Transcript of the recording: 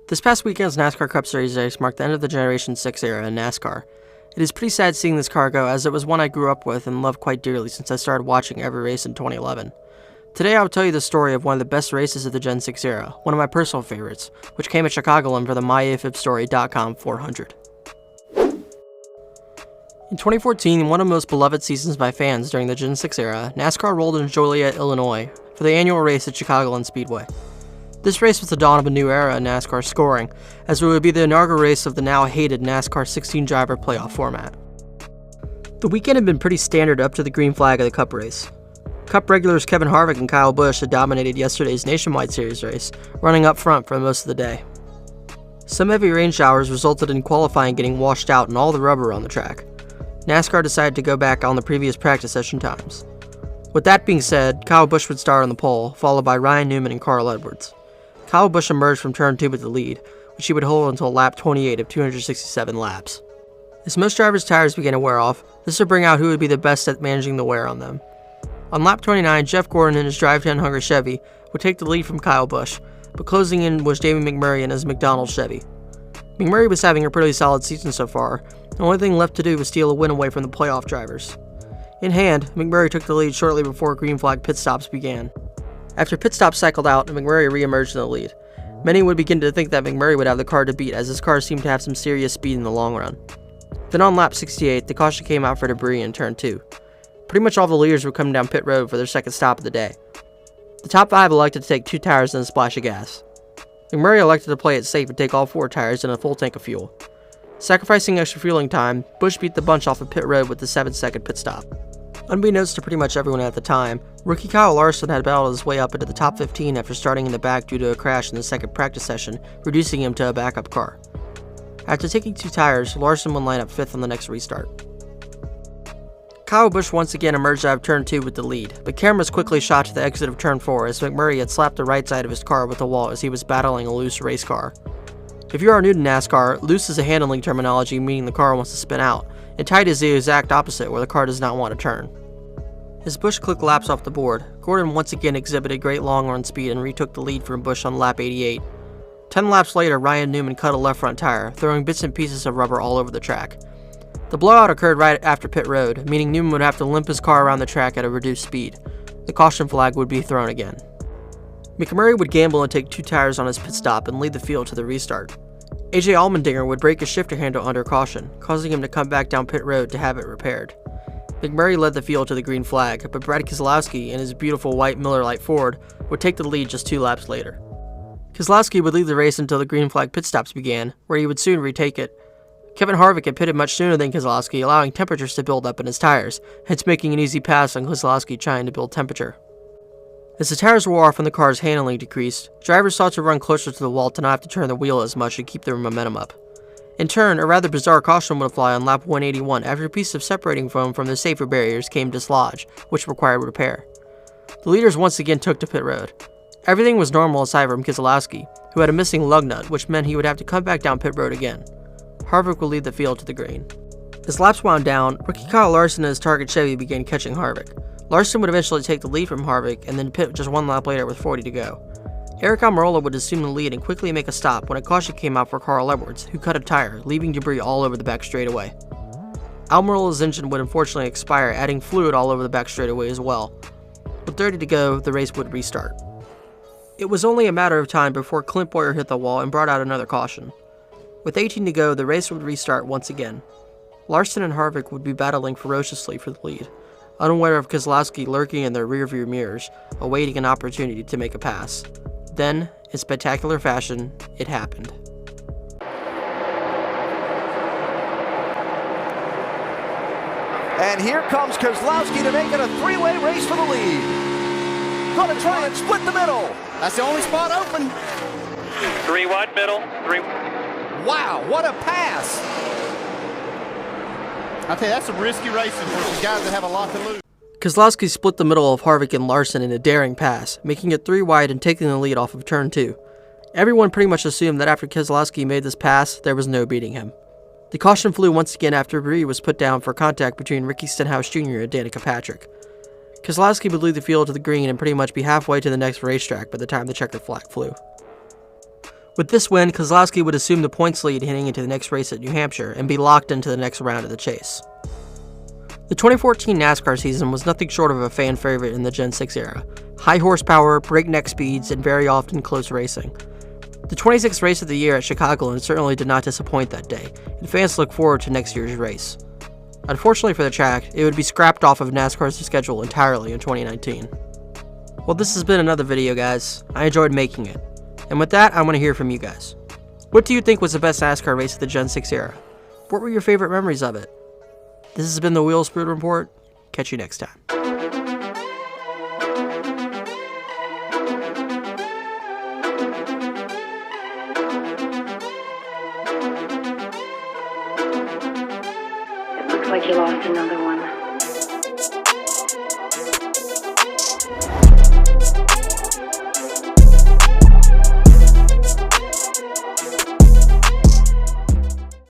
This past weekend's NASCAR Cup Series race marked the end of the Generation 6 era in NASCAR. It is pretty sad seeing this car go, as it was one I grew up with and loved quite dearly since I started watching every race in 2011. Today I will tell you the story of one of the best races of the Gen 6 era, one of my personal favorites, which came at Chicagoland for the MyAFibStory.com 400. In 2014, one of the most beloved seasons by fans during the Gen 6 era, NASCAR rolled into Joliet, Illinois for the annual race at Chicagoland Speedway. This race was the dawn of a new era in NASCAR scoring, as it would be the inaugural race of the now hated NASCAR 16-driver playoff format. The weekend had been pretty standard up to the green flag of the Cup race. Cup regulars Kevin Harvick and Kyle Busch had dominated yesterday's Nationwide Series race, running up front for most of the day. Some heavy rain showers resulted in qualifying getting washed out and all the rubber on the track. NASCAR decided to go back on the previous practice session times. With that being said, Kyle Busch would start on the pole, followed by Ryan Newman and Carl Edwards. Kyle Busch emerged from turn 2 with the lead, which he would hold until lap 28 of 267 laps. As most drivers' tires began to wear off, this would bring out who would be the best at managing the wear on them. On lap 29, Jeff Gordon in his Drive 10 Hungry Chevy would take the lead from Kyle Busch, but closing in was Jamie McMurray in his McDonald's Chevy. McMurray was having a pretty solid season so far. The only thing left to do was steal a win away from the playoff drivers. In hand, McMurray took the lead shortly before green flag pit stops began. After pit stops cycled out, McMurray re-emerged in the lead. Many would begin to think that McMurray would have the car to beat, as his car seemed to have some serious speed in the long run. Then on lap 68, the caution came out for debris in turn 2. Pretty much all the leaders were coming down pit road for their second stop of the day. The top 5 elected to take 2 tires and a splash of gas. McMurray elected to play it safe and take all 4 tires and a full tank of fuel. Sacrificing extra fueling time, Busch beat the bunch off of pit road with the 7-second pit stop. Unbeknownst to pretty much everyone at the time, rookie Kyle Larson had battled his way up into the top 15 after starting in the back due to a crash in the second practice session, reducing him to a backup car. After taking 2 tires, Larson would line up 5th on the next restart. Kyle Busch once again emerged out of turn 2 with the lead, but cameras quickly shot to the exit of turn 4 as McMurray had slapped the right side of his car with the wall as he was battling a loose race car. If you are new to NASCAR, loose is a handling terminology meaning the car wants to spin out, and tight is the exact opposite, where the car does not want to turn. As Busch clicked laps off the board, Gordon once again exhibited great long run speed and retook the lead from Busch on lap 88. 10 laps later, Ryan Newman cut a left front tire, throwing bits and pieces of rubber all over the track. The blowout occurred right after pit road, meaning Newman would have to limp his car around the track at a reduced speed. The caution flag would be thrown again. McMurray would gamble and take 2 tires on his pit stop and lead the field to the restart. AJ Allmendinger would break his shifter handle under caution, causing him to come back down pit road to have it repaired. McMurray led the field to the green flag, but Brad Keselowski in his beautiful white Miller Lite Ford would take the lead just 2 laps later. Keselowski would lead the race until the green flag pit stops began, where he would soon retake it. Kevin Harvick had pitted much sooner than Keselowski, allowing temperatures to build up in his tires, hence making an easy pass on Keselowski trying to build temperature. As the tires wore off and the car's handling decreased, drivers sought to run closer to the wall to not have to turn the wheel as much and keep their momentum up. In turn, a rather bizarre caution would fly on lap 181 after a piece of separating foam from the safety barriers came dislodged, which required repair. The leaders once again took to pit road. Everything was normal aside from Keselowski, who had a missing lug nut, which meant he would have to come back down pit road again. Harvick would lead the field to the green. As laps wound down, rookie Kyle Larson and his target Chevy began catching Harvick. Larson would eventually take the lead from Harvick and then pit just 1 lap later with 40 to go. Eric Almirola would assume the lead and quickly make a stop when a caution came out for Carl Edwards, who cut a tire, leaving debris all over the back straightaway. Almirola's engine would unfortunately expire, adding fluid all over the back straightaway as well. With 30 to go, the race would restart. It was only a matter of time before Clint Boyer hit the wall and brought out another caution. With 18 to go, the race would restart once again. Larson and Harvick would be battling ferociously for the lead, unaware of Keselowski lurking in their rearview mirrors, awaiting an opportunity to make a pass. Then, in spectacular fashion, it happened. And here comes Keselowski to make it a 3-way race for the lead. Gonna try and split the middle. That's the only spot open. 3 wide middle, 3. Wow, what a pass. I tell you, that's some risky racing for some guys that have a lot to lose. Keselowski split the middle of Harvick and Larson in a daring pass, making it 3 wide and taking the lead off of turn 2. Everyone pretty much assumed that after Keselowski made this pass, there was no beating him. The caution flew once again after debris was put down for contact between Ricky Stenhouse Jr. and Danica Patrick. Keselowski would lead the field to the green and pretty much be halfway to the next racetrack by the time the checkered flag flew. With this win, Keselowski would assume the points lead heading into the next race at New Hampshire and be locked into the next round of the chase. The 2014 NASCAR season was nothing short of a fan favorite in the Gen 6 era. High horsepower, breakneck speeds, and very often close racing. The 26th race of the year at Chicagoland certainly did not disappoint that day, and fans look forward to next year's race. Unfortunately for the track, it would be scrapped off of NASCAR's schedule entirely in 2019. Well, this has been another video, guys. I enjoyed making it. And with that, I want to hear from you guys. What do you think was the best NASCAR race of the Gen 6 era? What were your favorite memories of it? This has been the Wheel Speed Report. Catch you next time. Looks like you lost another one.